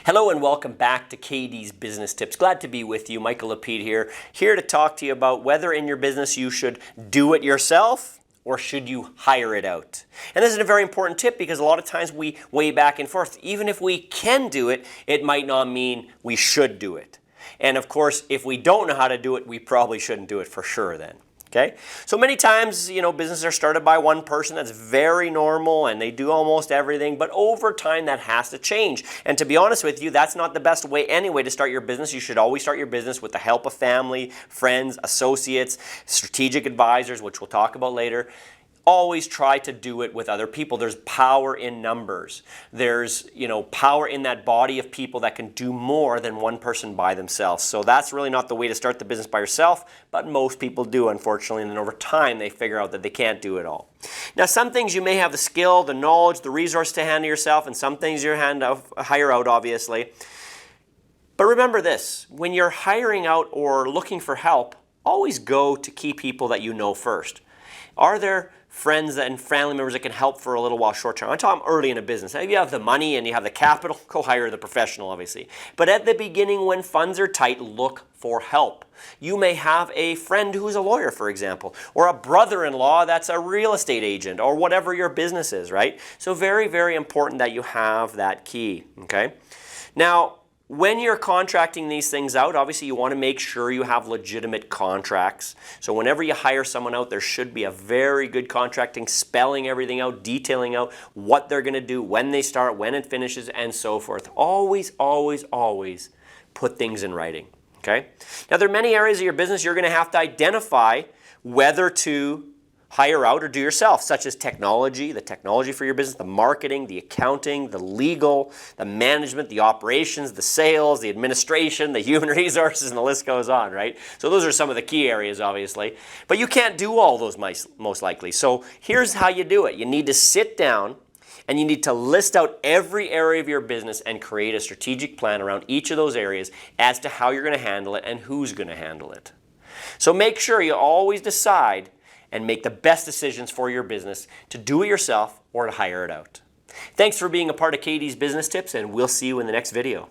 Hello and welcome back to KD's Business Tips. Glad to be with you. Michael Lapide here to talk to you about whether in your business you should do it yourself or should you hire it out. And this is a very important tip because a lot of times we weigh back and forth. Even if we can do it, it might not mean we should do it. And of course, if we don't know how to do it, we probably shouldn't do it for sure then. Okay? So many times, businesses are started by one person. That's very normal and they do almost everything, but over time that has to change. And to be honest with you, that's not the best way anyway to start your business. You should always start your business with the help of family, friends, associates, strategic advisors, which we'll talk about later. Always try to do it with other people. There's power in numbers. There's, power in that body of people that can do more than one person by themselves. So that's really not the way to start the business by yourself, but most people do, unfortunately, and then over time they figure out that they can't do it all. Now, some things you may have the skill, the knowledge, the resource to handle yourself, and some things you hire out, obviously. But remember this, when you're hiring out or looking for help, always go to key people that you know first. Are there friends and family members that can help for a little while short term? I'm talking early in a business. If you have the money and you have the capital, go hire the professional, obviously. But at the beginning, when funds are tight, look for help. You may have a friend who's a lawyer, for example, or a brother-in-law that's a real estate agent, or whatever your business is, right? So very, very important that you have that key, okay? Now, when you're contracting these things out, obviously you want to make sure you have legitimate contracts. So whenever you hire someone out, there should be a very good contracting, spelling everything out, detailing out what they're going to do, when they start, when it finishes, and so forth. Always, always, always put things in writing, okay? Now, there are many areas of your business you're going to have to identify whether to hire out or do yourself, such as technology, the technology for your business, the marketing, the accounting, the legal, the management, the operations, the sales, the administration, the human resources, and the list goes on, right? So those are some of the key areas, obviously. But you can't do all those most likely. So here's how you do it. You need to sit down and you need to list out every area of your business and create a strategic plan around each of those areas as to how you're going to handle it and who's going to handle it. So make sure you always decide and make the best decisions for your business to do it yourself or to hire it out. Thanks for being a part of KD's Business Tips, and we'll see you in the next video.